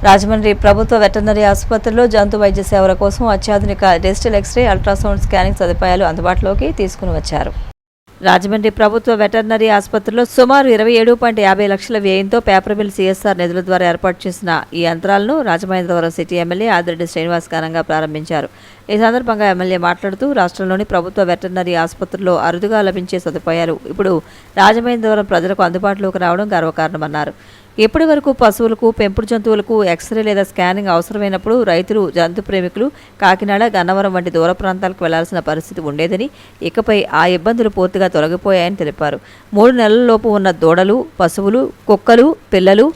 రాజమండ్రి ప్రభుత్వ వెటర్నరీ ఆసుపత్రిలో జంతు వైద్య సేవల కోసం అత్యాధునిక డిజిటల్ ఎక్స్రే, అల్ట్రాసౌండ్ స్కానింగ్ సదుపాయాలు అందుబాటులోకి తీసుకుని వచ్చారు. రాజమండ్రి ప్రభుత్వ వెటర్నరీ ఆసుపత్రిలో సుమారు 27.50 లక్షల వ్యయంతో పేపర్ మిల్ CSR నిధుల ద్వారా ఏర్పాటు చేసిన ఈ యంత్రాలను రాజమహేంద్రవరం సిటీ ఎమ్మెల్యే ఆదిరెడ్డి శ్రీనివాస్ ఘనంగా ప్రారంభించారు. ఈ సందర్భంగా ఎమ్మెల్యే మాట్లాడుతూ రాష్ట్రంలోని ప్రభుత్వ వెటర్నరీ ఆసుపత్రుల్లో అరుదుగా లభించే సదుపాయాలు ఇప్పుడు రాజమహేంద్రవరం ప్రజలకు అందుబాటులోకి రావడం గర్వకారణమన్నారు. ఇప్పటి వరకు పశువులకు, పెంపుడు జంతువులకు ఎక్స్రే లేదా స్కానింగ్ అవసరమైనప్పుడు రైతులు, జంతు ప్రేమికులు కాకినాడ, గన్నవరం వంటి దూర ప్రాంతాలకు వెళ్లాల్సిన పరిస్థితి ఉండేదని, ఇకపై ఆ ఇబ్బందులు పూర్తిగా తొలగిపోయాయని తెలిపారు. 3 నెలలలోపు ఉన్న దూడలు, పశువులు, కుక్కలు, పిల్లలు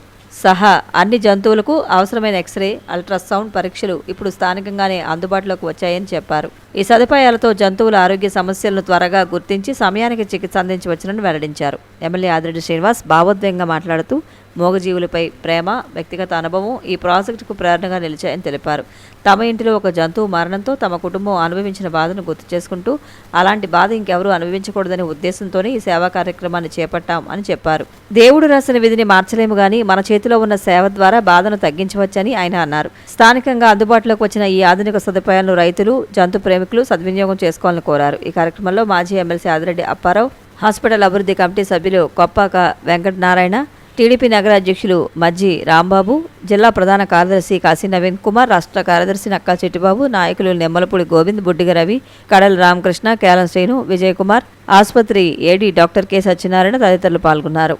సహా అన్ని జంతువులకు అవసరమైన ఎక్స్రే, అల్ట్రాసౌండ్ పరీక్షలు ఇప్పుడు స్థానికంగానే అందుబాటులోకి వచ్చాయని చెప్పారు. ఈ సదుపాయాలతో జంతువుల ఆరోగ్య సమస్యలను త్వరగా గుర్తించి సమయానికి చికిత్స అందించవచ్చునని వెల్లడించారు. ఎమ్మెల్యే ఆదిరెడ్డి శ్రీనివాస్ భావోద్వేగంగా మాట్లాడుతూ మూగజీవులపై ప్రేమ, వ్యక్తిగత అనుభవం ఈ ప్రాజెక్టుకు ప్రేరణగా నిలిచాయని తెలిపారు. తమ ఇంటిలో ఒక జంతువు మరణంతో తమ కుటుంబం అనుభవించిన బాధను గుర్తు చేసుకుంటూ అలాంటి బాధ ఇంకెవరూ అనుభవించకూడదనే ఉద్దేశంతోనే ఈ సేవా కార్యక్రమాన్ని చేపట్టాం అని చెప్పారు. దేవుడు రాసిన విధిని మార్చలేము గాని మన చేతిలో ఉన్న సేవ ద్వారా బాధను తగ్గించవచ్చని ఆయన అన్నారు. స్థానికంగా అందుబాటులోకి వచ్చిన ఈ ఆధునిక సదుపాయాలను రైతులు, జంతు ప్రేమికులు సద్వినియోగం చేసుకోవాలని కోరారు. ఈ కార్యక్రమంలో మాజీ ఎమ్మెల్సీ ఆదిరెడ్డి అప్పారావు, హాస్పిటల్ అభివృద్ధి కమిటీ సభ్యులు కొప్పాక వెంకటనారాయణ, టీడీపీ నగర అధ్యక్షులు మజ్జి రాంబాబు, జిల్లా ప్రధాన కార్యదర్శి కాశీ నవీన్ కుమార్, రాష్ట్ర కార్యదర్శి నక్కా చిట్టిబాబు, నాయకులు నెమ్మలపూడి గోవింద్, బుడ్డిగ రవి, కడల రామకృష్ణ, కేలం శ్రీను, విజయ్ కుమార్, ఆసుపత్రి ఏడీ డాక్టర్ కె సత్యనారాయణ తదితరులు పాల్గొన్నారు.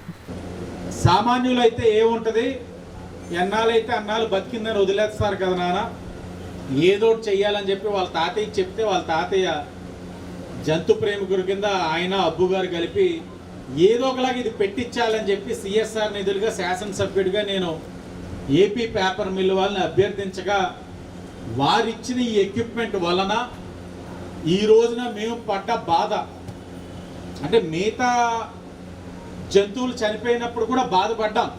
సామాన్యులైతే ఏముంటది, ఎన్నాళ్ళైతే అన్నాళ్ళు బతికిందని వదిలేస్తారు కదా నాన్న, ఏదో చెయ్యాలని చెప్పి వాళ్ళ తాతయ్యకి చెప్తే వాళ్ళ తాతయ్య జంతు ప్రేమికుడి కింద ఆయన అబ్బు గారు కలిపి ఏదో ఒకలాగా ఇది పెట్టించాలని చెప్పి CSR నిధులుగా శాసనసభ్యుడిగా నేను ఏపీ పేపర్ మిల్ వాళ్ళని అభ్యర్థించగా వారిచ్చిన ఈ ఎక్విప్మెంట్ వలన ఈ రోజున మేము పడ్డ బాధ, అంటే మిగతా జంతువులు చనిపోయినప్పుడు కూడా బాధపడ్డాం,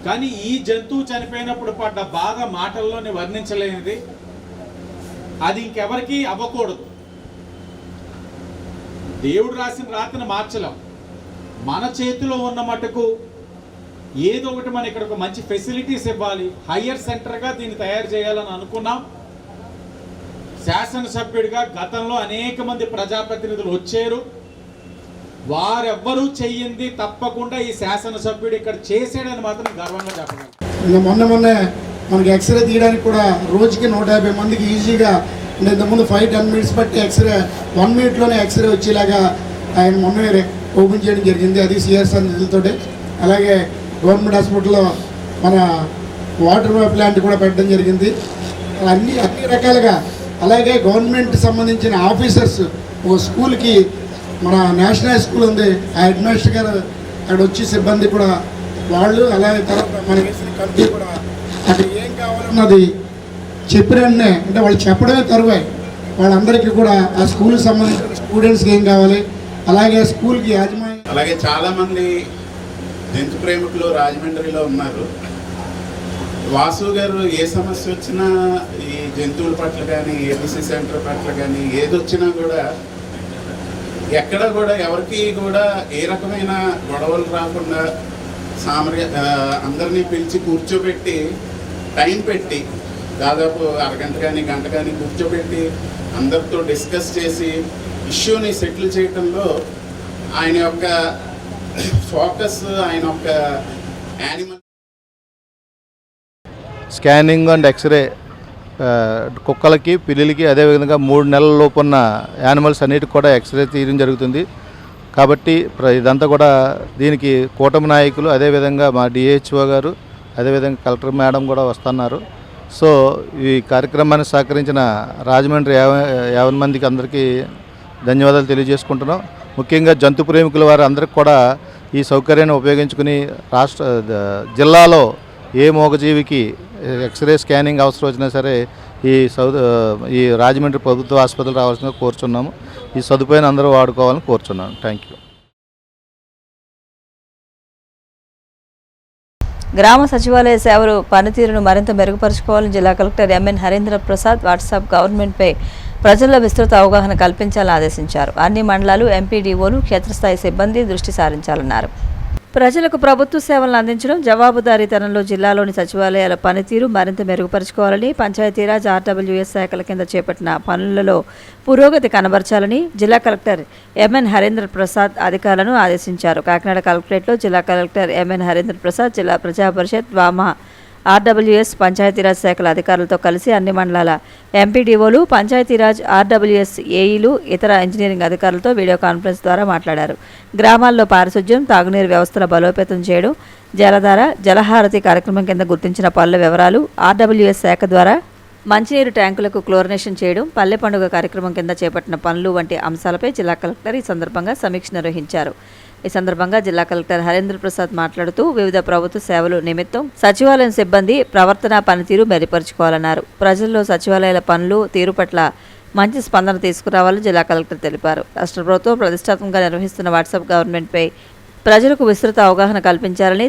కానీ ఈ జంతువు చనిపోయినప్పుడు పడ్డ బాధ మాటల్లోనే వర్ణించలేనిది. అది ఇంకెవరికి అవ్వకూడదు. దేవుడు రాసిన రాతను మార్చలేం. మన చేతిలో ఉన్న మటుకు ఏదో ఒకటి మనం ఇక్కడ ఒక మంచి ఫెసిలిటీస్ ఇవ్వాలి, హయ్యర్ సెంటర్గా దీన్ని తయారు చేయాలని అనుకున్నాం. శాసనసభ్యుడిగా గతంలో అనేక మంది ప్రజాప్రతినిధులు వచ్చారు, వారెవ్వరూ చెయ్యింది తప్పకుండా ఈ శాసనసభ్యుడు ఇక్కడ చేసాడని మాత్రం గర్వంగా చెప్పగలను. మొన్నే మనకి ఎక్స్రే తీయడానికి కూడా రోజుకి 150 మందికి ఈజీగా, ఇంతకుముందు 5-10 మినిట్స్ బట్టి ఎక్స్రే 1 మినిట్లోనే ఎక్స్రే వచ్చేలాగా ఆయన మొన్న ఓపెన్ చేయడం జరిగింది. అది CSR నిధులతో. అలాగే గవర్నమెంట్ హాస్పిటల్లో మన వాటర్ ప్లాంట్ కూడా పెట్టడం జరిగింది. అన్ని రకాలుగా. అలాగే గవర్నమెంట్ సంబంధించిన ఆఫీసర్స్ ఒక స్కూల్కి, మన నేషనల్ స్కూల్ ఉంది, ఆ హెడ్ మాస్టర్ గారు అక్కడ వచ్చి సిబ్బంది కూడా వాళ్ళు, అలాగే తర్వాత మనకి వేసిన కమిటీ కూడా అక్కడ ఏం కావాలన్నది చెప్పినన్నే, అంటే వాళ్ళు చెప్పడమే తరువాయి వాళ్ళందరికీ కూడా ఆ స్కూల్కి సంబంధించిన స్టూడెంట్స్కి ఏం కావాలి, అలాగే స్కూల్కి యాజమాన్యం. అలాగే చాలామంది జంతు ప్రేమికులు రాజమండ్రిలో ఉన్నారు. వాసు గారు ఏ సమస్య వచ్చినా ఈ జంతువుల పట్ల కానీ, ABC సెంటర్ పట్ల కానీ ఏది వచ్చినా కూడా ఎక్కడ కూడా ఎవరికి కూడా ఏ రకమైన గొడవలు రాకుండా అందరినీ పిలిచి కూర్చోబెట్టి టైం పెట్టి దాదాపు అరగంట కానీ గంట కానీ కూర్చోబెట్టి అందరితో డిస్కస్ చేసి ఇష్యూని సెటిల్ చేయడంలో ఆయన యొక్క ఫోకస్, ఆయన యొక్క యానిమల్ స్కానింగ్ అండ్ ఎక్స్రే కుక్కలకి, పిల్లులకి, అదేవిధంగా 3 నెలల లోపు ఉన్న యానిమల్స్ అన్నిటికి కూడా ఎక్స్రే తీయడం జరుగుతుంది. కాబట్టి ఇదంతా కూడా దీనికి కూటమి నాయకులు, అదేవిధంగా మా DHO గారు, అదేవిధంగా కలెక్టర్ మేడం కూడా వస్తున్నారు. సో ఈ కార్యక్రమాన్ని సహకరించిన రాజమండ్రి 50 మందికి అందరికీ ధన్యవాదాలు తెలియజేసుకుంటున్నాం. ముఖ్యంగా జంతు ప్రేమికుల వారు అందరికి కూడా ఈ సౌకర్యాన్ని ఉపయోగించుకుని జిల్లాలో ఏ మూగజీవికి ఎక్స్రే, స్కానింగ్ అవసరం వచ్చినా సరే ఈ రాజమండ్రి ప్రభుత్వ ఆసుపత్రులు రావాల్సిందిగా కోరుచున్నాము. ఈ సదుపాయాన్ని అందరూ వాడుకోవాలని కోరుచున్నాను. Thank you. గ్రామ సచివాలయ సేవలు పనితీరును మరింత మెరుగుపరుచుకోవాలని జిల్లా collector MN Harindra Prasad WhatsApp గవర్నమెంట్పై ప్రజల్లో విస్తృత అవగాహన కల్పించాలని ఆదేశించారు. అన్ని మండలాలు, ఎంపీడీఓలు, క్షేత్రస్థాయి సిబ్బంది దృష్టి సారించాలన్నారు. ప్రజలకు ప్రభుత్వ సేవలను అందించడం, జవాబుదారీతనంలో జిల్లాలోని సచివాలయాల పనితీరు మరింత మెరుగుపరుచుకోవాలని, పంచాయతీరాజ్ ఆర్డబ్ల్యూఎస్ శాఖల కింద చేపట్టిన పనులలో పురోగతి కనబర్చాలని జిల్లా కలెక్టర్ ఎంఎన్ హరేంద్ర ప్రసాద్ అధికారులను ఆదేశించారు. కాకినాడ కలెక్టరేట్లో జిల్లా కలెక్టర్ ఎంఎన్ హరేంద్ర ప్రసాద్, జిల్లా ప్రజాపరిషత్, వామ ఆర్డబ్ల్యూఎస్, పంచాయతీరాజ్ శాఖల అధికారులతో కలిసి అన్ని మండలాల ఎంపీడీఓలు, పంచాయతీరాజ్, ఆర్డబ్ల్యూఎస్ ఏఈలు, ఇతర ఇంజనీరింగ్ అధికారులతో వీడియో కాన్ఫరెన్స్ ద్వారా మాట్లాడారు. గ్రామాల్లో పారిశుధ్యం, తాగునీరు వ్యవస్థల బలోపేతం చేయడం, జలధార, జలహారతి కార్యక్రమం కింద గుర్తించిన పనుల వివరాలు, ఆర్డబ్ల్యూఎస్ శాఖ ద్వారా మంచినీరు ట్యాంకులకు క్లోరినేషన్ చేయడం, పల్లె పండుగ కార్యక్రమం కింద చేపట్టిన పనులు వంటి అంశాలపై జిల్లా కలెక్టర్ ఈ సందర్భంగా సమీక్ష నిర్వహించారు. ఈ సందర్భంగా జిల్లా కలెక్టర్ హరేంద్ర ప్రసాద్ మాట్లాడుతూ వివిధ ప్రభుత్వ సేవలు నిమిత్తం సచివాలయం సిబ్బంది ప్రవర్తన, పనితీరు మెరుగుపరుచుకోవాలన్నారు. ప్రజల్లో సచివాలయాల పనులు, తీరు పట్ల మంచి స్పందన తీసుకురావాలని జిల్లా కలెక్టర్ తెలిపారు. రాష్ట్ర ప్రభుత్వం ప్రతిష్టాత్మకంగా నిర్వహిస్తున్న వాట్సాప్ గవర్నమెంట్పై ప్రజలకు విస్తృత అవగాహన కల్పించాలని,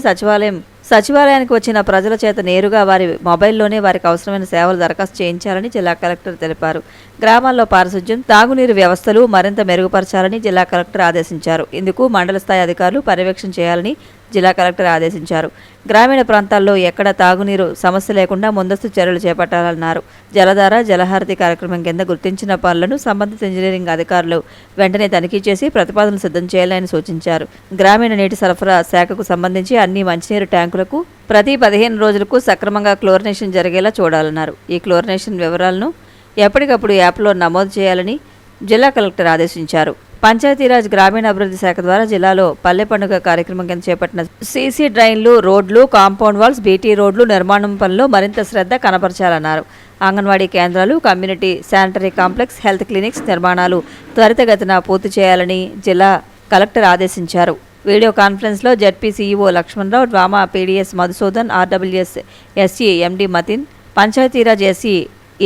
సచివాలయానికి వచ్చిన ప్రజల చేత నేరుగా వారి మొబైల్లోనే వారికి అవసరమైన సేవలు దరఖాస్తు చేయించాలని జిల్లా కలెక్టర్ తెలిపారు. గ్రామాల్లో పారిశుధ్యం, తాగునీరు వ్యవస్థలు మరింత మెరుగుపరచాలని జిల్లా కలెక్టర్ ఆదేశించారు. ఇందుకు మండల స్థాయి అధికారులు పర్యవేక్షణ చేయాలని జిల్లా కలెక్టర్ ఆదేశించారు. గ్రామీణ ప్రాంతాల్లో ఎక్కడ తాగునీరు సమస్య లేకుండా ముందస్తు చర్యలు చేపట్టాలన్నారు. జలధార, జలహారతి కార్యక్రమం కింద గుర్తించిన పనులను సంబంధిత ఇంజనీరింగ్ అధికారులు వెంటనే తనిఖీ చేసి ప్రతిపాదనలు సిద్ధం చేయాలని సూచించారు. గ్రామీణ నీటి సరఫరా శాఖకు సంబంధించి అన్ని మంచినీరు ట్యాంకులకు ప్రతి 15 రోజులకు సక్రమంగా క్లోరినేషన్ జరిగేలా చూడాలన్నారు. ఈ క్లోరినేషన్ వివరాలను ఎప్పటికప్పుడు యాప్లో నమోదు చేయాలని జిల్లా కలెక్టర్ ఆదేశించారు. పంచాయతీరాజ్, గ్రామీణాభివృద్ధి శాఖ ద్వారా జిల్లాలో పల్లె పండుగ కార్యక్రమం కింద చేపట్టిన సీసీ డ్రైన్లు, రోడ్లు, కాంపౌండ్ వాల్స్, బీటీ రోడ్లు నిర్మాణం పనిలో మరింత శ్రద్ధ కనబరచాలన్నారు. అంగన్వాడీ కేంద్రాలు, community sanitary complex, health clinics నిర్మాణాలు త్వరితగతిన పూర్తి చేయాలని జిల్లా కలెక్టర్ ఆదేశించారు. వీడియో కాన్ఫరెన్స్లో ZP CEO Lakshmanarao, DWAMA PDS Madhusudan, RWS SC MD Matin, Panchayatiraj SC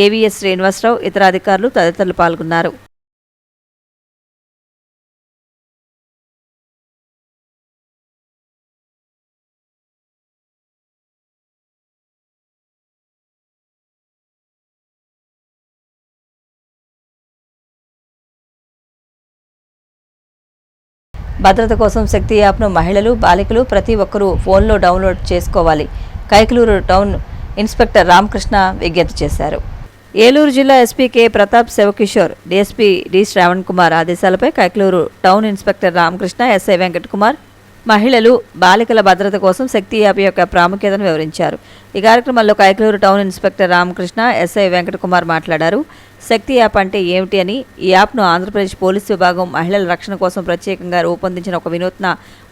AVS Srinivasarao, ఇతర అధికారులు తదితరులు పాల్గొన్నారు. భద్రత కోసం శక్తి యాప్ను మహిళలు, బాలికలు ప్రతి ఒక్కరూ ఫోన్లో డౌన్లోడ్ చేసుకోవాలి. కైకలూరు టౌన్ ఇన్స్పెక్టర్ రామకృష్ణ విజ్ఞప్తి చేశారు. ఏలూరు జిల్లా SP K Pratap, Shivakishore, DSP D Shravan Kumar ఆదేశాలపై Kaikaluru town inspector Ramakrishna, SI Venkat Kumar మహిళలు, బాలికల భద్రత కోసం శక్తి యాప్ యొక్క ప్రాముఖ్యతను వివరించారు. ఈ కార్యక్రమంలో Kaikaluru town inspector Ramakrishna, SI Venkat Kumar మాట్లాడారు. శక్తి యాప్ అంటే ఏమిటి అని, ఈ యాప్ను ఆంధ్రప్రదేశ్ పోలీసు విభాగం మహిళల రక్షణ కోసం ప్రత్యేకంగా రూపొందించిన ఒక వినూత్న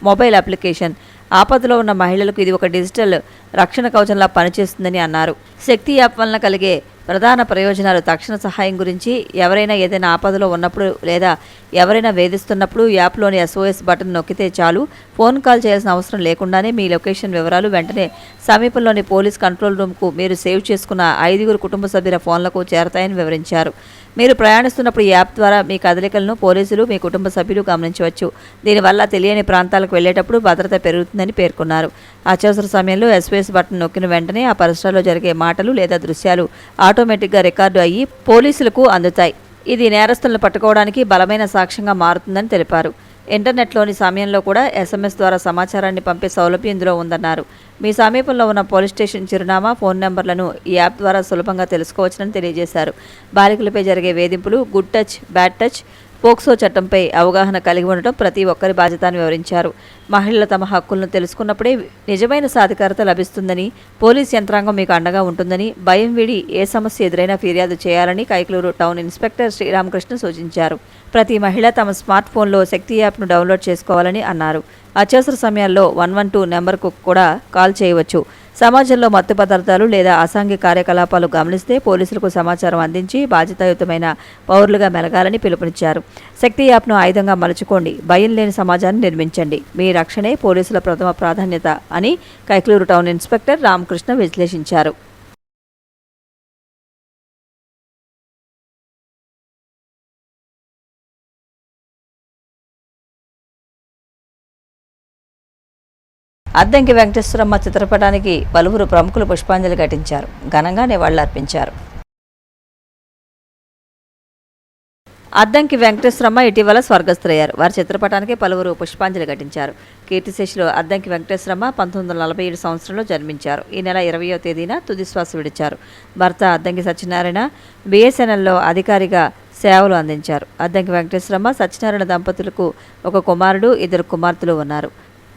మొబైల్ అప్లికేషన్. ఆపదలో ఉన్న మహిళలకు ఇది ఒక డిజిటల్ రక్షణ కవచంలా పనిచేస్తుందని అన్నారు. శక్తి యాప్ వలన కలిగే ప్రధాన ప్రయోజనాలు: తక్షణ సహాయం గురించి, ఎవరైనా ఏదైనా ఆపదలో ఉన్నప్పుడు లేదా ఎవరైనా వేధిస్తున్నప్పుడు యాప్లోని SOS బటన్ నొక్కితే చాలు, ఫోన్ కాల్ చేయాల్సిన అవసరం లేకుండానే మీ లొకేషన్ వివరాలు వెంటనే సమీపంలోని పోలీస్ కంట్రోల్ రూమ్కు మీరు సేవ్ చేసుకున్న 5 కుటుంబ సభ్యుల ఫోన్లకు చేరతాయని వివరించారు. మీరు ప్రయాణిస్తున్నప్పుడు ఈ యాప్ ద్వారా మీ కదలికలను పోలీసులు, మీ కుటుంబ సభ్యులు గమనించవచ్చు. దీనివల్ల తెలియని ప్రాంతాలకు వెళ్లేటప్పుడు భద్రత పెరుగుతుందని పేర్కొన్నారు. అత్యవసర సమయంలో SOS బటన్ నొక్కిన వెంటనే ఆ పరిసరాల్లో జరిగే మాటలు లేదా దృశ్యాలు ఆటోమేటిక్గా రికార్డు అయ్యి పోలీసులకు అందుతాయి. ఇది నేరస్తులను పట్టుకోవడానికి బలమైన సాక్ష్యంగా మారుతుందని తెలిపారు. ఇంటర్నెట్లోని సమయంలో కూడా SMS ద్వారా సమాచారాన్ని పంపే సౌలభ్యం ఇందులో ఉందన్నారు. మీ సమీపంలో ఉన్న పోలీస్ స్టేషన్ చిరునామా, ఫోన్ నెంబర్లను ఈ యాప్ ద్వారా సులభంగా తెలుసుకోవచ్చునని తెలియజేశారు. బాలికలపై జరిగే వేధింపులు, good touch, bad touch, POCSO చట్టంపై అవగాహన కలిగి ఉండటం ప్రతి ఒక్కరి బాధ్యత అని వివరించారు. మహిళలు తమ హక్కులను తెలుసుకున్నప్పుడే నిజమైన సాధికారత లభిస్తుందని, పోలీస్ యంత్రాంగం మీకు అండగా ఉంటుందని, భయం వీడి ఏ సమస్య ఎదురైనా ఫిర్యాదు చేయాలని కైకలూరు టౌన్ ఇన్స్పెక్టర్ శ్రీరామకృష్ణ సూచించారు. ప్రతి మహిళ తమ స్మార్ట్ ఫోన్లో శక్తి యాప్ను డౌన్లోడ్ చేసుకోవాలని అన్నారు. అత్యవసర సమయాల్లో 112 నెంబర్కు కూడా కాల్ చేయవచ్చు. సమాజంలో మత్తు పదార్థాలు లేదా అసాంఘిక కార్యకలాపాలు గమనిస్తే పోలీసులకు సమాచారం అందించి బాధ్యతాయుతమైన పౌరులుగా మెలగాలని పిలుపునిచ్చారు. శక్తి యాప్ను ఆయుధంగా మలుచుకోండి, భయం లేని సమాజాన్ని నిర్మించండి, మీ రక్షణే పోలీసుల ప్రథమ ప్రాధాన్యత అని కైకలూరు టౌన్ ఇన్స్పెక్టర్ రామకృష్ణ విశ్లేషించారు. అద్దంకి వెంకటేశ్వరమ్మ చిత్రపటానికి పలువురు ప్రముఖులు పుష్పాంజలి ఘటించారు, ఘనంగా నివాళులర్పించారు. అద్దంకి వెంకటేశ్వరమ్మ ఇటీవల స్వర్గస్థులయ్యారు. వారి చిత్రపటానికి పలువురు పుష్పాంజలి ఘటించారు. కీర్తిశేషులు అద్దంకి వెంకటేశ్వరమ్మ 1947 సంవత్సరంలో జన్మించారు. ఈ నెల 20వ తేదీన తుదిశ్వాస విడిచారు. భర్త అద్దంకి సత్యనారాయణ BSNLలో అధికారిగా సేవలు అందించారు. అద్దంకి వెంకటేశ్వరమ్మ సత్యనారాయణ దంపతులకు ఒక కుమారుడు, 2 కుమార్తెలు ఉన్నారు.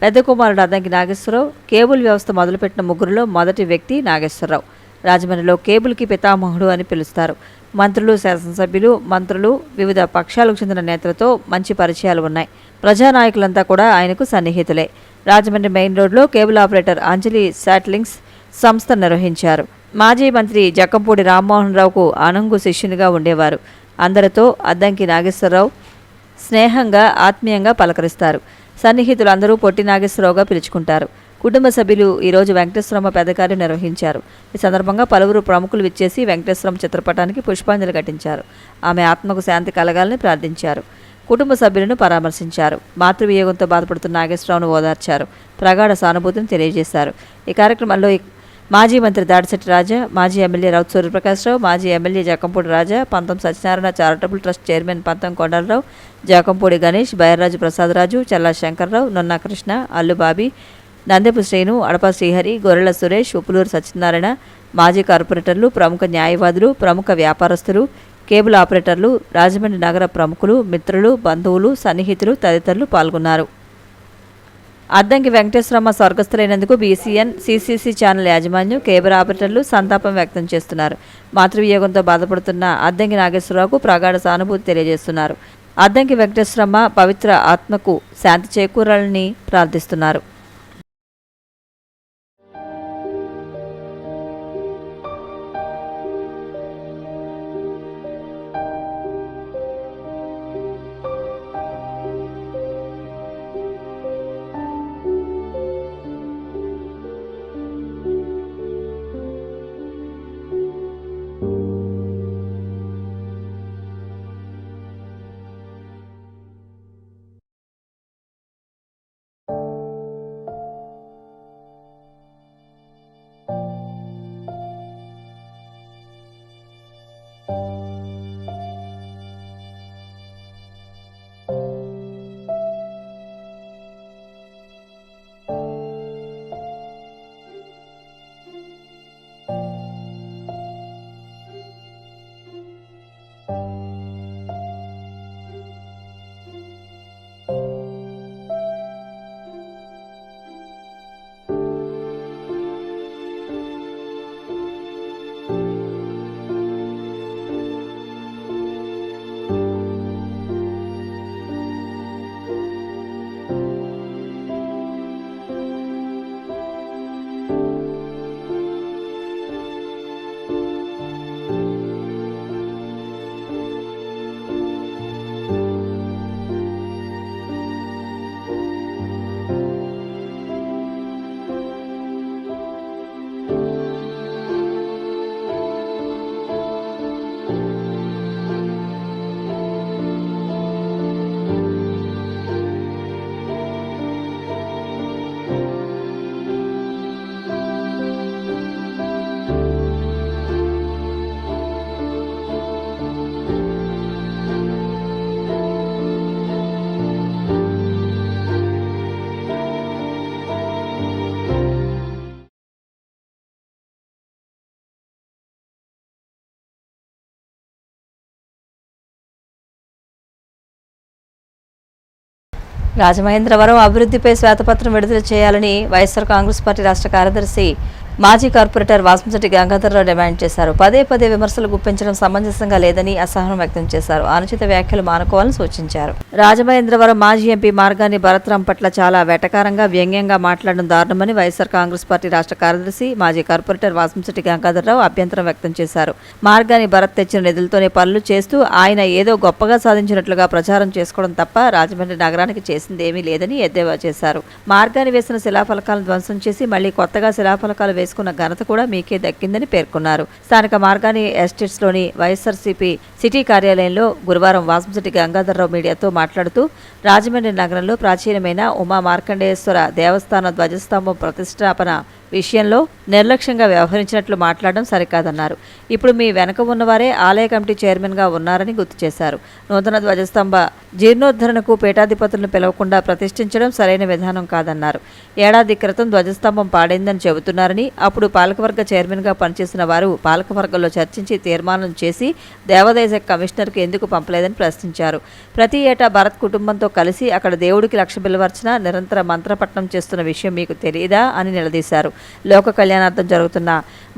పెద్ద కుమారుడు అద్దంకి నాగేశ్వరరావు కేబుల్ వ్యవస్థ మొదలుపెట్టిన ముగ్గురులో మొదటి వ్యక్తి నాగేశ్వరరావు. రాజమండ్రిలో కేబుల్కి పితామహుడు అని పిలుస్తారు. మంత్రులు, శాసనసభ్యులు, మంత్రులు, వివిధ పక్షాలకు చెందిన నేతలతో మంచి పరిచయాలు ఉన్నాయి. ప్రజానాయకులంతా కూడా ఆయనకు సన్నిహితులే. రాజమండ్రి మెయిన్ రోడ్లో కేబుల్ ఆపరేటర్ అంజలి శాటిలింగ్స్ సంస్థ నిర్వహించారు. మాజీ మంత్రి జక్కంపూడి రామ్మోహన్ రావుకు అనంగు శిష్యునిగా ఉండేవారు. అందరితో అద్దంకి నాగేశ్వరరావు స్నేహంగా, ఆత్మీయంగా పలకరిస్తారు. సన్నిహితులందరూ పొట్టి నాగేశ్వరరావుగా పిలుచుకుంటారు. కుటుంబ సభ్యులు ఈరోజు వెంకటేశ్వరమ్మ పెద్దకార్యం నిర్వహించారు. ఈ సందర్భంగా పలువురు ప్రముఖులు విచ్చేసి వెంకటేశ్వరమ్మ చిత్రపటానికి పుష్పాంజలి ఘటించారు. ఆమె ఆత్మకు శాంతి కలగాలని ప్రార్థించారు. కుటుంబ సభ్యులను పరామర్శించారు. మాతృవియోగంతో బాధపడుతున్న నాగేశ్వరరావును ఓదార్చారు. ప్రగాఢ సానుభూతిని తెలియజేశారు. ఈ కార్యక్రమంలో మాజీ మంత్రి దాడిశెట్టి రాజా, మాజీ ఎమ్మెల్యే రౌత్ సూర్యప్రకాశ్రావు, మాజీ ఎమ్మెల్యే జక్కంపూడి రాజా, పంతం సత్యనారాయణ చారిటబుల్ ట్రస్ట్ చైర్మన్ పంతం కొండలరావు, జక్కంపూడి గణేష్, బైర్రాజు ప్రసాదరాజు, చల్లా శంకర్రావు, నొన్నా కృష్ణ, అల్లుబాబి, నందెపు శ్రీను, అడప శ్రీహరి, గొర్రెల సురేష్, ఉప్పులూరు సత్యనారాయణ, మాజీ కార్పొరేటర్లు, ప్రముఖ న్యాయవాదులు, ప్రముఖ వ్యాపారస్తులు, కేబుల్ ఆపరేటర్లు, రాజమండ్రి నగర ప్రముఖులు, మిత్రులు, బంధువులు, సన్నిహితులు తదితరులు పాల్గొన్నారు. అద్దంకి వెంకటేశ్వరమ్మ స్వర్గస్థులైనందుకు BCN, CCC ఛానల్ యాజమాన్యం, కేబుల్ ఆపరేటర్లు సంతాపం వ్యక్తం చేస్తున్నారు. మాతృవియోగంతో బాధపడుతున్న అద్దంకి నాగేశ్వరరావుకు ప్రగాఢ సానుభూతి తెలియజేస్తున్నారు. అద్దంకి వెంకటేశ్వరమ్మ పవిత్ర ఆత్మకు శాంతి చేకూరాలని ప్రార్థిస్తున్నారు. రాజమహేంద్రవరం అభివృద్ధిపై శ్వేతపత్రం విడుదల చేయాలని వైఎస్ఆర్ కాంగ్రెస్ పార్టీ రాష్ట్ర కార్యదర్శి మాజీ కార్పొరేటర్ వాసంశెట్టి గంగాధర్రావు డిమాండ్ చేశారు. పదే పదే విమర్శలు గుప్పించడం సమంజసంగా లేదని అసహనం వ్యక్తం చేశారు. అనుచిత వ్యాఖ్యలు మానుకోవాలని సూచించారు. రాజమహేంద్రవరం మాజీ ఎంపీ మార్గాని భరత్రాం పట్ల చాలా వెటకారంగా, వ్యంగ్యంగా మాట్లాడడం దారుణమని వైఎస్ఆర్ కాంగ్రెస్ పార్టీ రాష్ట్ర కార్యదర్శి మాజీ కార్పొరేటర్ వాసంశెట్టి గంగాధర్రావు అభ్యంతరం వ్యక్తం చేశారు. మార్గాని భరత్ తెచ్చిన నిధులతోనే పనులు చేస్తూ ఆయన ఏదో గొప్పగా సాధించినట్లుగా ప్రచారం చేసుకోవడం తప్ప రాజమండ్రి నగరానికి చేసిందేమీ లేదని ఎద్దేవా చేశారు. మార్గాని వేసిన శిలాఫలకాలను ధ్వంసం చేసి మళ్లీ కొత్తగా శిలాఫలకాలు వేసుకున్న ఘనత కూడా మీకే దక్కిందని పేర్కొన్నారు. స్థానిక మార్గాని ఎస్టేట్స్లోని వైఎస్ఆర్సీపీ సిటీ కార్యాలయంలో గురువారం వాసంశెట్టి గంగాధర్రావు మీడియాతో మాట్లాడుతూ రాజమండ్రి నగరంలో ప్రాచీనమైన ఉమా మార్కండేశ్వర దేవస్థానం ధ్వజస్తంభం ప్రతిష్టాపన విషయంలో నిర్లక్ష్యంగా వ్యవహరించినట్లు మాట్లాడడం సరికాదన్నారు. ఇప్పుడు మీ వెనక ఉన్నవారే ఆలయ కమిటీ చైర్మన్గా ఉన్నారని గుర్తు చేశారు. నూతన ధ్వజస్తంభ జీర్ణోద్ధరణకు పీఠాధిపతులను పిలవకుండా ప్రతిష్ఠించడం సరైన విధానం కాదన్నారు. ఏడాది క్రితం ధ్వజస్తంభం పాడైందని చెబుతున్నారని, అప్పుడు పాలకవర్గ చైర్మన్గా పనిచేసిన వారు పాలకవర్గంలో చర్చించి తీర్మానం చేసి దేవాదాయ శాఖ కమిషనర్కి ఎందుకు పంపలేదని ప్రశ్నించారు. ప్రతి ఏటా భరత్ కుటుంబంతో కలిసి అక్కడ దేవుడికి 1,00,000 బిల్వర్చన నిరంతర మంత్రపట్నం చేస్తున్న విషయం మీకు తెలియదా అని నిలదీశారు. లోక కళ్యాణార్థం జరుగుతున్న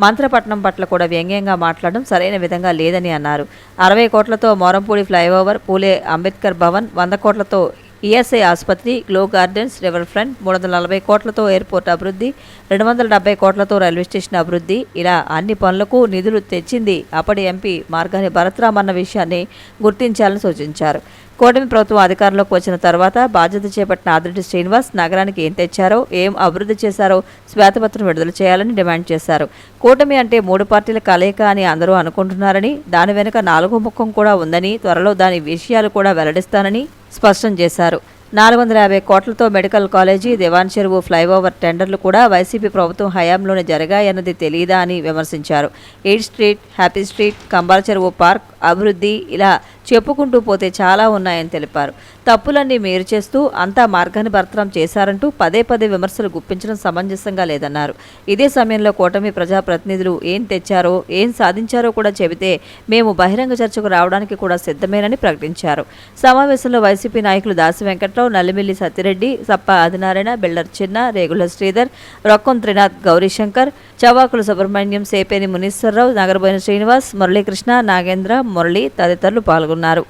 మంత్రపట్నం పట్ల కూడా వ్యంగ్యంగా మాట్లాడడం సరైన విధంగా లేదని అన్నారు. 60 కోట్లతో మోరంపూడి ఫ్లైఓవర్, పూలే అంబేద్కర్ భవన్, 100 కోట్లతో ఈఎస్ఐ ఆసుపత్రి, గ్లో గార్డెన్స్, రివర్ ఫ్రంట్, 340 కోట్లతో ఎయిర్పోర్ట్ అభివృద్ధి, 270 కోట్లతో రైల్వే స్టేషన్ అభివృద్ధి, ఇలా అన్ని పనులకు నిధులు తెచ్చింది అప్పటి ఎంపీ మార్గాని భరత్రామ్ అన్న విషయాన్ని గుర్తించాలని సూచించారు. కూటమి ప్రభుత్వం అధికారంలోకి వచ్చిన తర్వాత బాధ్యత చేపట్టిన ఆదిరెడ్డి శ్రీనివాస్ నగరానికి ఏం తెచ్చారో, ఏం అభివృద్ధి చేశారో శ్వేతపత్రం విడుదల చేయాలని డిమాండ్ చేశారు. కూటమి అంటే 3 పార్టీల కలయిక అని అందరూ అనుకుంటున్నారని, దాని వెనుక 4వ ముఖం కూడా ఉందని, త్వరలో దాని విషయాలు కూడా వెల్లడిస్తానని స్పష్టం చేశారు. 450 కోట్లతో మెడికల్ కాలేజీ, దివాన్ చెరువు ఫ్లైఓవర్ టెండర్లు కూడా వైసీపీ ప్రభుత్వం హయాంలోనే జరిగాయన్నది తెలియదా అని విమర్శించారు. ఈడ్ స్ట్రీట్, హ్యాపీ స్ట్రీట్, కంబాల చెరువు పార్క్ అభివృద్ధి, ఇలా చెప్పుకుంటూ పోతే చాలా ఉన్నాయని తెలిపారు. తప్పులన్నీ మీరు చేస్తూ అంతా మార్గాన్ని భరత్రామ్ చేశారంటూ పదే విమర్శలు గుప్పించడం సమంజసంగా లేదన్నారు. ఇదే సమయంలో కూటమి ప్రజాప్రతినిధులు ఏం తెచ్చారో, ఏం సాధించారో కూడా చెబితే మేము బహిరంగ చర్చకు రావడానికి కూడా సిద్ధమేనని ప్రకటించారు. సమావేశంలో వైసీపీ నాయకులు దాసి వెంకట్రావు, నల్లిమిల్లి సత్తిరెడ్డి, సప్ప ఆదినారాయణ, బిల్డర్ చిన్న, రేగుల శ్రీధర్, రొక్కం త్రినాథ్, గౌరీశంకర్, చవాకుల సుబ్రహ్మణ్యం, సేపేని మునీశ్వరరావు, నగరబోయిన శ్రీనివాస్, మురళీకృష్ణ, నాగేంద్ర, మురళి తదితరులు పాల్గొన్నారు.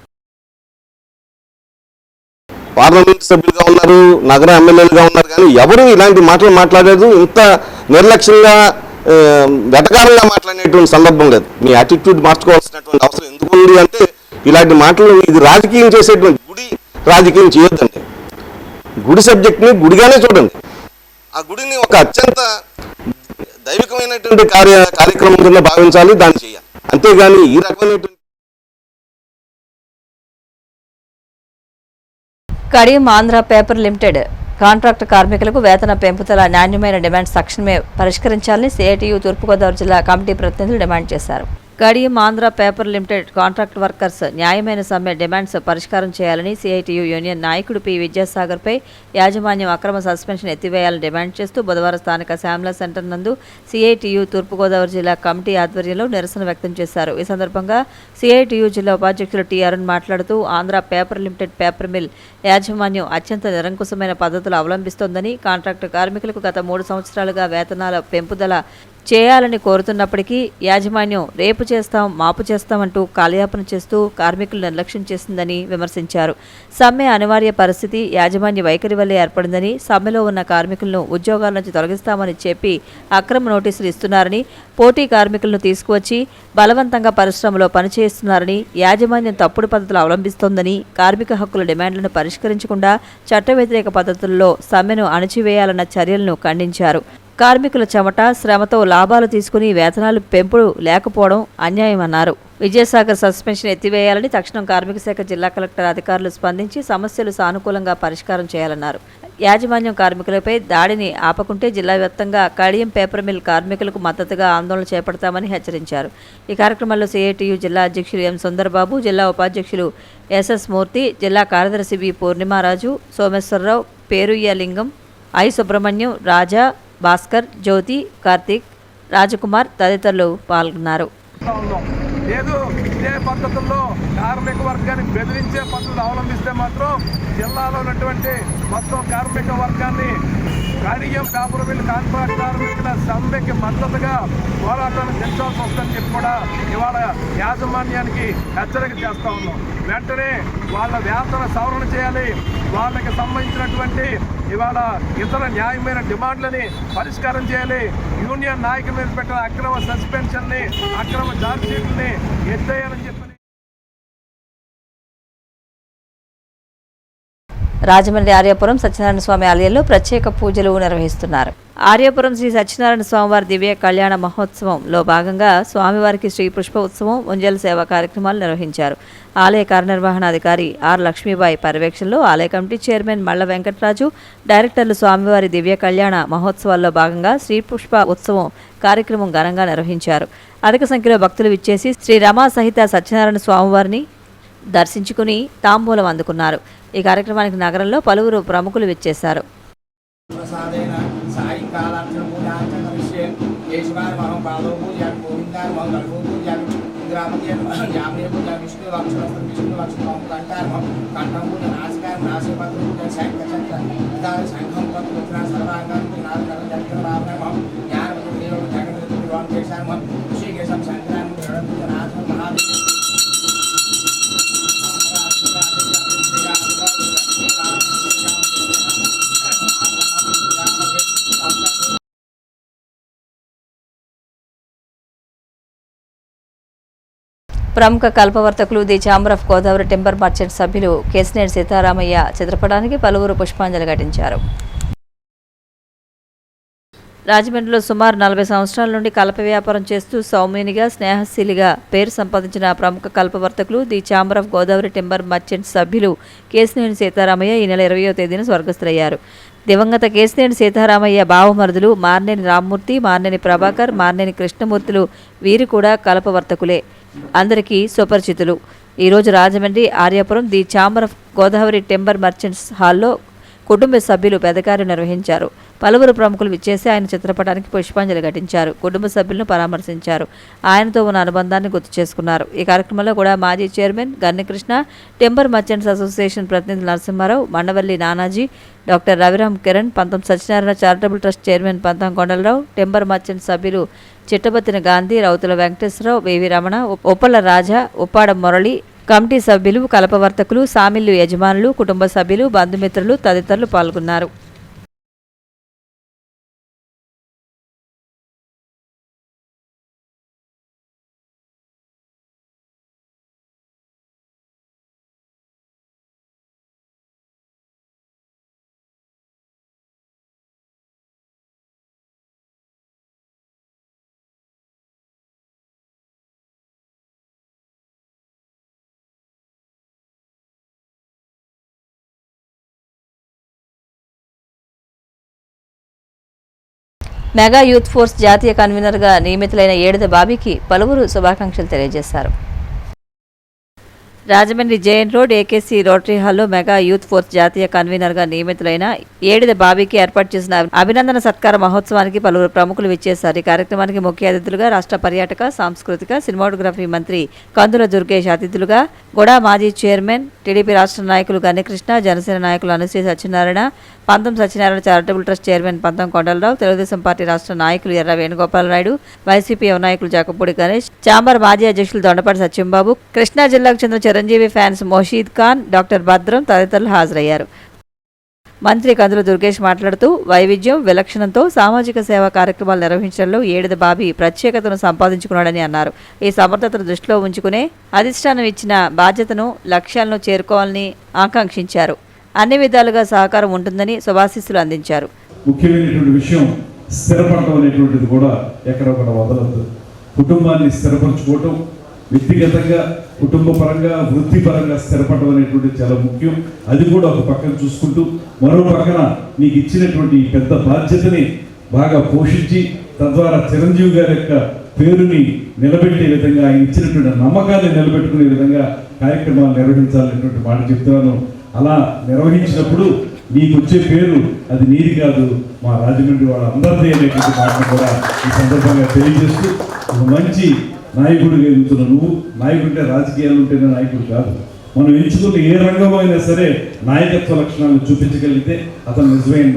పార్లమెంట్ సభ్యులుగా ఉన్నారు, నగర ఎమ్మెల్యేలుగా ఉన్నారు, కానీ ఎవరు ఇలాంటి మాటలు మాట్లాడలేదు. ఇంత నిర్లక్ష్యంగా వెటకారంగా మాట్లాడేటువంటి సందర్భం లేదు. మీ యాటిట్యూడ్ మార్చుకోవాల్సినటువంటి అవసరం ఎందుకు ఉంది అంటే, ఇలాంటి మాటలు ఇది రాజకీయం చేసేటువంటి గుడి రాజకీయం చేయొద్దండి. గుడి సబ్జెక్ట్ని గుడిగానే చూడండి. ఆ గుడిని ఒక అత్యంత దైవికమైనటువంటి కార్యక్రమం కింద భావించాలి, దాన్ని చేయాలి. అంతేగాని ఈ రకమైనటువంటి Kadiyam Andhra paper limited contract కార్మికులకు వేతన పెంపుదల నాణ్యమైన డిమాండ్స్ తక్షణమే పరిష్కరించాలని సిఐటియు తూర్పుగోదావరి జిల్లా కమిటీ ప్రతినిధులు డిమాండ్ చేశారు. Kadiyam Andhra paper limited contract workers న్యాయమైన సమ్మె డిమాండ్స్ పరిష్కారం చేయాలని సిఐటియు యూనియన్ నాయకుడు పి విద్యాసాగర్పై యాజమాన్యం అక్రమ సస్పెన్షన్ ఎత్తివేయాలని డిమాండ్ చేస్తూ బుధవారం స్థానిక శ్యామల సెంటర్ నందు సిఐటియు తూర్పుగోదావరి జిల్లా కమిటీ ఆధ్వర్యంలో నిరసన వ్యక్తం చేశారు. ఈ సందర్భంగా సిఐటియు జిల్లా ఉపాధ్యక్షులు టి అరుణ్ మాట్లాడుతూ Andhra paper limited paper mill యాజమాన్యం అత్యంత నిరంకుశమైన పద్ధతులు అవలంబిస్తోందని, కాంట్రాక్టు కార్మికులకు గత 3 సంవత్సరాలుగా వేతనాల పెంపుదల చేయాలని కోరుతున్నప్పటికీ యాజమాన్యం రేపు చేస్తాం, మాపు చేస్తామంటూ కాలయాపన చేస్తూ కార్మికులు నిర్లక్ష్యం చేసిందని విమర్శించారు. సమ్మె అనివార్య పరిస్థితి యాజమాన్య వైఖరి వల్లే ఏర్పడిందని, సమ్మెలో ఉన్న కార్మికులను ఉద్యోగాల నుంచి తొలగిస్తామని చెప్పి అక్రమ నోటీసులు ఇస్తున్నారని, పోటీ కార్మికులను తీసుకువచ్చి బలవంతంగా పరిశ్రమలో పనిచేస్తున్నారని, యాజమాన్యం తప్పుడు పద్ధతులు అవలంబిస్తోందని, కార్మిక హక్కుల డిమాండ్లను పరిష్కరించకుండా చట్ట వ్యతిరేక పద్ధతుల్లో సమ్మెను అణచివేయాలన్న చర్యలను ఖండించారు. కార్మికుల చెమట, శ్రమతో లాభాలు తీసుకుని వేతనాలు పెంపుడు లేకపోవడం అన్యాయమన్నారు. విజయసాగర్ సస్పెన్షన్ ఎత్తివేయాలని తక్షణం కార్మిక శాఖ జిల్లా కలెక్టర్ అధికారులు స్పందించి సమస్యలు సానుకూలంగా పరిష్కారం చేయాలన్నారు. యాజమాన్యం కార్మికులపై దాడిని ఆపకుంటే జిల్లా వ్యాప్తంగా కడియం పేపర్ మిల్ కార్మికులకు మద్దతుగా ఆందోళన చేపడతామని హెచ్చరించారు. ఈ కార్యక్రమంలో సిఐటియు జిల్లా అధ్యక్షులు ఎం సుందర్బాబు, జిల్లా ఉపాధ్యక్షులు ఎస్ఎస్ మూర్తి, జిల్లా కార్యదర్శి బి పూర్ణిమారాజు, సోమేశ్వరరావు, పేరుయ్య లింగం, ఐ సుబ్రహ్మణ్యం, రాజా, భాస్కర్, జ్యోతి, కార్తీక్, రాజకుమార్ తదితరులు పాల్గొన్నారు. లేదు ఇదే పద్ధతుల్లో కార్మిక వర్గాన్ని బెదిరించే పద్ధతులు అవలంబిస్తే మాత్రం జిల్లాలో ఉన్నటువంటి మొత్తం కార్మిక వర్గాన్ని కడియం పేపర్ మిల్ కాంట్రాక్ట్ కార్మికుల సమ్మెకి మద్దతుగా పోరాటాన్ని తెచ్చాల్సి వస్తుందని చెప్పి కూడా ఇవాళ యాజమాన్యానికి హెచ్చరిక చేస్తా ఉన్నాం. వెంటనే వాళ్ళ వేతన సవరణ చేయాలి. వాళ్ళకి సంబంధించినటువంటి ఇవాళ ఇతర న్యాయమైన డిమాండ్లని పరిష్కారం చేయాలి. యూనియన్ నాయకుల మీద పెట్టిన అక్రమ సస్పెన్షన్ని, అక్రమ ఛార్జ్షీట్లని ఎత్తేయాలని చెప్పి రాజమండ్రి ఆర్యాపురం సత్యనారాయణ స్వామి ఆలయంలో ప్రత్యేక పూజలు నిర్వహిస్తున్నారు. ఆర్యాపురం శ్రీ సత్యనారాయణ స్వామివారి దివ్య కళ్యాణ మహోత్సవంలో భాగంగా స్వామివారికి శ్రీ పుష్ప ఉత్సవం ఉంజల సేవ కార్యక్రమాలు నిర్వహించారు. ఆలయ కార్యనిర్వహణాధికారి ఆర్ లక్ష్మీబాయి పర్యవేక్షణలో ఆలయ కమిటీ చైర్మన్ మల్ల వెంకటరాజు, డైరెక్టర్లు స్వామివారి దివ్య కళ్యాణ మహోత్సవాల్లో భాగంగా శ్రీ పుష్ప ఉత్సవం కార్యక్రమం ఘనంగా నిర్వహించారు. అధిక సంఖ్యలో భక్తులు విచ్చేసి శ్రీ రమా సహిత సత్యనారాయణ స్వామివారిని దర్శించుకుని తాంబూలం అందుకున్నారు. ఈ కార్యక్రమానికి నగరంలో పలువురు ప్రముఖులు విచ్చేశారు. ప్రముఖ కల్పవర్తకులు the chamber of Godavari timber merchant సభ్యులు కేశినేని సీతారామయ్య చిత్రపటానికి పలువురు పుష్పాంజలి ఘటించారు. రాజమండ్రిలో సుమారు 40 సంవత్సరాల నుండి కలప వ్యాపారం చేస్తూ సౌమ్యునిగా, స్నేహశీలిగా పేరు సంపాదించిన ప్రముఖ కల్పవర్తకులు the chamber of Godavari timber merchant సభ్యులు కేశినేని సీతారామయ్య ఈ నెల 20వ తేదీన స్వర్గస్థులయ్యారు. దివంగత కేశినేని సీతారామయ్య బావమరుదులు మార్నేని రామ్మూర్తి, మార్నేని ప్రభాకర్, మార్నేని కృష్ణమూర్తులు వీరు కూడా కల్పవర్తకులే, అందరికీ సుపరిచితులు. ఈరోజు Rajahmundry Aryapuram the chamber of Godavari timber merchants హాల్లో కుటుంబ సభ్యులు పెదకార్యం నిర్వహించారు. పలువురు ప్రముఖులు విచ్చేసి ఆయన చిత్రపటానికి పుష్పాంజలి ఘటించారు. కుటుంబ సభ్యులను పరామర్శించారు. ఆయనతో ఉన్న అనుబంధాన్ని గుర్తు చేసుకున్నారు. ఈ కార్యక్రమంలో కూడా మాజీ చైర్మన్ గన్నకృష్ణ, టింబర్ మర్చెంట్స్ అసోసియేషన్ ప్రతినిధి నరసింహారావు, మండవల్లి నానాజీ, డాక్టర్ రవిరామ్ కిరణ్, పంతం సత్యనారాయణ చారిటబుల్ ట్రస్ట్ చైర్మన్ పంతం కొండలరావు, టింబర్ మర్చెంట్ సభ్యులు చిట్టబత్తిన గాంధీ, రౌతుల వెంకటేశ్వరరావు, వేవి రమణ, ఉప్పల రాజా, ఉప్పాడ మురళి, కమిటీ సభ్యులు, కలపవర్తకులు, సామిల్లు యజమానులు, కుటుంబ సభ్యులు, బంధుమిత్రులు తదితరులు పాల్గొన్నారు. మెగా యూత్ ఫోర్స్ జాతీయ కన్వీనర్గా నియమితులైన ఏడిద బాబీకి పలువురు శుభాకాంక్షలు తెలియజేశారు. Rajahmundry JN road AKC rotary హాల్లో మెగా యూత్ ఫోర్స్ జాతీయ కన్వీనర్గా నియమితులైన ఏడిద బాబీకి ఏర్పాటు చేసిన అభినందన సత్కార మహోత్సవానికి పలువురు ప్రముఖులు విచ్చేశారు. ఈ కార్యక్రమానికి ముఖ్య అతిథులుగా రాష్ట్ర పర్యాటక, సాంస్కృతిక, సినిమాటోగ్రఫీ మంత్రి కందుల దుర్గేష్ అతిథులుగా, గొడా మాజీ చైర్మన్, టీడీపీ రాష్ట్ర నాయకులు గన్నకృష్ణ, జనసేన నాయకులు అనుశ్రీ సత్యనారాయణ, పంతం సత్యనారాయణ చారిటబుల్ ట్రస్ట్ చైర్మన్ పంతం కొండలరావు, తెలుగుదేశం పార్టీ రాష్ట్ర నాయకులు ఎర్ర వేణుగోపాలనాయుడు, వైసీపీ యువ నాయకులు జాకపూడి గణేష్, ఛాంబర్ మాజీ అధ్యక్షులు దొండపాటి సత్యంబాబు, కృష్ణా జిల్లాకు చెందిన చిరంజీవి ఫ్యాన్స్ మోషీద్ ఖాన్, డాక్టర్ భద్రం తదితరులు హాజరయ్యారు. మంత్రి కందుల దుర్గేష్ మాట్లాడుతూ వైవిధ్యం, విలక్షణంతో సామాజిక సేవా కార్యక్రమాలు నిర్వహించడంలో ఏడిద బాబీ ప్రత్యేకతను సంపాదించుకున్నాడని అన్నారు. ఈ సమర్థతను దృష్టిలో ఉంచుకునే అధిష్టానం ఇచ్చిన బాధ్యతను, లక్ష్యాలను చేరుకోవాలని ఆకాంక్షించారు. అన్ని విధాలుగా సహకారం ఉంటుందని శుభాశీస్సులు అందించారు. ముఖ్యమైనటువంటి విషయం స్థిరపడటం అనేటువంటిది కూడా ఎక్కడ కూడా వదలద్దు. కుటుంబాన్ని స్థిరపరచుకోవటం, వ్యక్తిగతంగా, కుటుంబ పరంగా, వృత్తిపరంగా స్థిరపడటం అనేటువంటిది చాలా ముఖ్యం. అది కూడా ఒక పక్కన చూసుకుంటూ మరో పక్కన నీకు ఇచ్చినటువంటి పెద్ద బాధ్యతని బాగా పోషించి తద్వారా చిరంజీవి గారి యొక్క పేరుని నిలబెట్టే విధంగా, ఆయన ఇచ్చినటువంటి నమ్మకాన్ని నిలబెట్టుకునే విధంగా కార్యక్రమాలు నిర్వహించాలనేటువంటి మాట చెప్తున్నాను. అలా నిర్వహించినప్పుడు నీకు వచ్చే పేరు అది నీది కాదు, మా రాజమండ్రి వాళ్ళ అందరిది అనేటువంటి మాటను కూడా ఈ సందర్భంగా తెలియజేస్తూ, ఒక మంచి నాయకుడిగా ఎదుగుతున్న నువ్వు, నాయకుడితే రాజకీయాలు ఉంటేనే నాయకుడు కాదు. మనం ఎంచుకున్న ఏ రంగంలో అయినా సరే నాయకత్వ లక్షణాలను చూపించగలిగితే అతను నిజమైన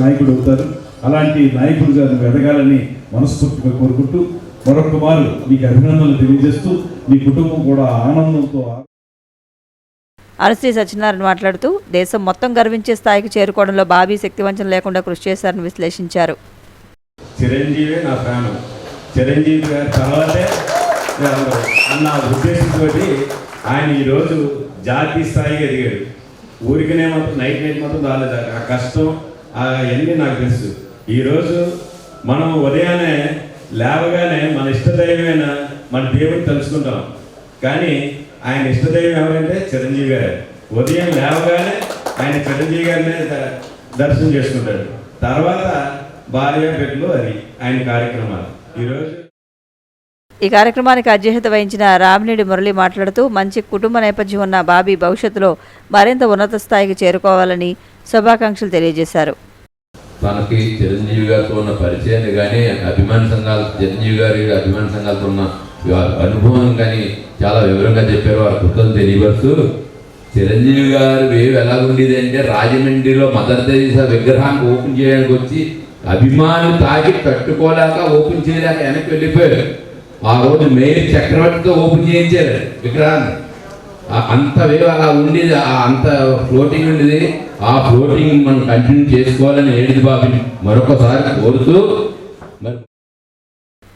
నాయకుడు అవుతారు. అలాంటి నాయకుడిగా నువ్వు ఎదగాలని మనస్ఫూర్తిగా కోరుకుంటూ మరొక మారు నీకు అభినందనలు తెలియజేస్తూ నీ కుటుంబం కూడా ఆనందంతో. అనుశ్రీ సత్యనారాయణ మాట్లాడుతూ దేశం మొత్తం గర్వించే స్థాయికి చేరుకోవడంలో బాబీ శక్తివంచన లేకుండా కృషి చేశారని విశ్లేషించారు. చిరంజీవి నా ఫ్యాను, చిరంజీవి గారి తర్వాతే అన్న ఉద్దేశంతో ఆయన ఈరోజు జాతీయ స్థాయికి ఎదిగాడు. ఊరికనే మాత్రం నైట్ మాత్రం రాలేదు. ఆ కష్టం అవన్నీ నాకు తెలుసు. ఈరోజు మనం ఉదయాన్నే లేవగానే మన ఇష్టదైవమైన మన దేవుని తలుచుకుంటాం, కానీ ఆయన ఇష్టదైవం ఎవరంటే చిరంజీవి గారు. ఉదయం లేవగానే ఆయన చిరంజీవి గారిని దర్శనం చేసుకుంటాడు. తర్వాత భార్య బిడ్డలు, అది ఆయన కార్యక్రమాలు. ఈరోజు ఈ కార్యక్రమానికి అధ్యక్షత వహించిన రామినేడి మురళి మాట్లాడుతూ మంచి కుటుంబ నేపథ్యం ఉన్న బాబీ భవిష్యత్తులో మరింత ఉన్నత స్థాయికి చేరుకోవాలని శుభాకాంక్షలు తెలియజేశారు. తనకి చిరంజీవి గారితో ఉన్న పరిచయాన్ని కానీ, అభిమాన సంఘాలు, చిరంజీవి గారి అభిమాన సంఘాలతో ఉన్న అనుభవం కానీ చాలా వివరంగా చెప్పారు. వారి కృతజ్ఞతలు తెలియపరుస్తూ, చిరంజీవి గారు వేవ్ ఎలా ఉండేది అంటే రాజమండ్రిలో మదర్ తెరీసా విగ్రహాన్ని ఓపెన్ చేయడానికి వచ్చి అభిమానులు తాగి తట్టుకోలేక ఓపెన్ చేయలేక వెనక్కి వెళ్ళిపోయారు. ఆ రోజు మేయర్ చక్రవర్తితో ఓపెన్ చేయించారు విగ్రహాన్ని. అంత వేవ్ అలా ఉండేది, అంత ఫ్లోటింగ్ ఉండేది. ఆ ఫ్లోటింగ్ మనం కంటిన్యూ చేసుకోవాలని ఏడిది బాబీని మరొకసారి కోరుతూ,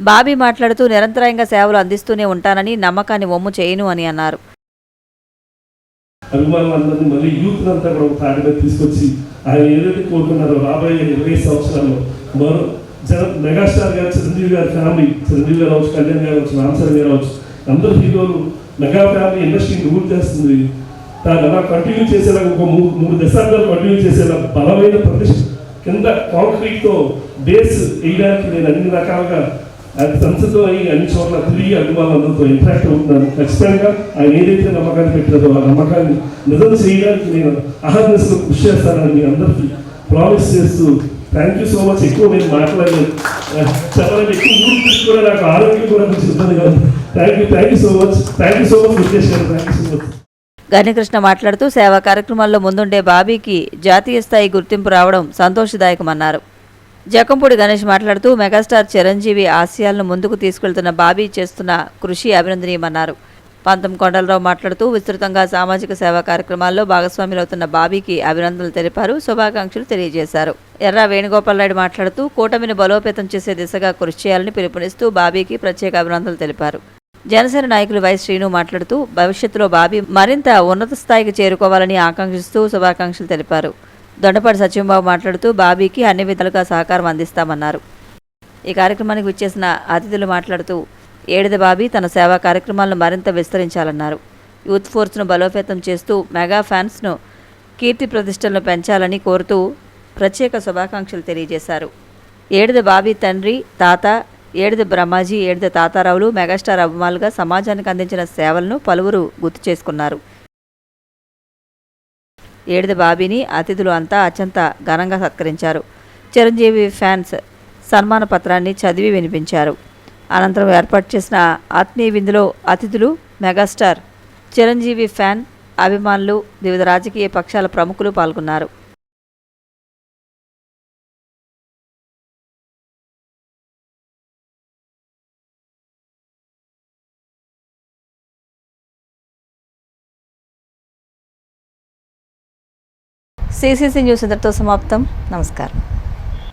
బాబీ మాట్లాడుతూ నిరంతరాయంగా సేవలు అందిస్తూనే ఉంటానని, నమ్మకాన్ని వమ్ము చేయను అని అన్నారు. అభిమానులందరినీ మళ్ళీ యూత్ అంతా కూడా ఒక తాటి మీద తీసుకొచ్చి ఆయన ఏదైతే కోరుకున్నారో రాబోయే 20 సంవత్సరాల్లో మరో మెగాస్టార్ గారు, చిరంజీవి గారి ఫ్యామిలీ, చిరంజీవి గారు అవచ్చు, కళ్యాణ్ గారు అవచ్చు, రామచరణ్ గారు అవచ్చు, అందరు హీరోలు, మెగా ఫ్యామిలీ ఇండస్ట్రీని రూల్ చేస్తుంది. దాన్ని అలా కంటిన్యూ చేసేలా ఒక మూడు దశాబ్దాలు కంటిన్యూ చేసేలా బలమైన ప్రతిష్ట కింద కాంక్రీట్తో బేస్ వేయడానికి నేను అన్ని రకాలుగా సంసదం అయ్యి అన్ని చోట్ల తిరిగి అభిమానులందరితో ఇంట్రాక్ట్ అవుతున్నాను. ఖచ్చితంగా ఆయన ఏదైతే నమ్మకాన్ని పెట్టారో ఆ నమ్మకాన్ని నిజం చేయడానికి నేను అహర్నిశలు కృషి చేస్తానని మీ అందరికీ ప్రామిస్ చేస్తూ, థ్యాంక్ యూ సో మచ్. ఎక్కువ నేను మాట్లాడలేదు, చెప్పాలంటే ఎక్కువ ఊరికి కూడా నాకు ఆరోగ్యం కూడా కొంచెం ఇబ్బందిగా ఉంది. థ్యాంక్ యూ సో మచ్ గుర్తేష్ గారు, థ్యాంక్ యూ సో మచ్. గణకృష్ణ మాట్లాడుతూ సేవా కార్యక్రమాల్లో ముందుండే బాబీకి జాతీయ స్థాయి గుర్తింపు రావడం సంతోషదాయకమన్నారు. జకంపూడి గణేష్ మాట్లాడుతూ మెగాస్టార్ చిరంజీవి ఆశయాలను ముందుకు తీసుకెళ్తున్న బాబీ చేస్తున్న కృషి అభినందనీయమన్నారు. పంతం కొండలరావు మాట్లాడుతూ విస్తృతంగా సామాజిక సేవా కార్యక్రమాల్లో భాగస్వాములవుతున్న బాబీకి అభినందనలు తెలిపారు, శుభాకాంక్షలు తెలియజేశారు. ఎర్ర వేణుగోపాలరెడ్డి మాట్లాడుతూ కూటమిని బలోపేతం చేసే దిశగా కృషి చేయాలని పిలుపునిస్తూ బాబీకి ప్రత్యేక అభినందనలు తెలిపారు. జనసేన నాయకులు వై శ్రీను మాట్లాడుతూ భవిష్యత్తులో బాబీ మరింత ఉన్నత స్థాయికి చేరుకోవాలని ఆకాంక్షిస్తూ శుభాకాంక్షలు తెలిపారు. దొండపాటి సత్యంబాబు మాట్లాడుతూ బాబీకి అన్ని విధాలుగా సహకారం అందిస్తామన్నారు. ఈ కార్యక్రమానికి విచ్చేసిన అతిథులు మాట్లాడుతూ ఏడిద బాబీ తన సేవా కార్యక్రమాలను మరింత విస్తరించాలన్నారు. యూత్ ఫోర్స్ను బలోపేతం చేస్తూ మెగా ఫ్యాన్స్ను కీర్తి ప్రతిష్టలను పెంచాలని కోరుతూ ప్రత్యేక శుభాకాంక్షలు తెలియజేశారు. ఏడిద బాబీ తండ్రి, తాత ఏడిద బ్రహ్మాజీ, ఏడిద తాతారావులు మెగాస్టార్ అభిమానులుగా సమాజానికి అందించిన సేవలను పలువురు గుర్తు చేసుకున్నారు. ఏడిద బాబీని అతిథులు అంతా అత్యంత ఘనంగా సత్కరించారు. చిరంజీవి ఫ్యాన్స్ సన్మాన పత్రాన్ని చదివి వినిపించారు. అనంతరం ఏర్పాటు చేసిన ఆత్మీయ విందులో అతిథులు, మెగాస్టార్ చిరంజీవి ఫ్యాన్ అభిమానులు, వివిధ రాజకీయ పక్షాల ప్రముఖులు పాల్గొన్నారు. CCC న్యూస్ ఇంతటితో సమాప్తం. నమస్కారం.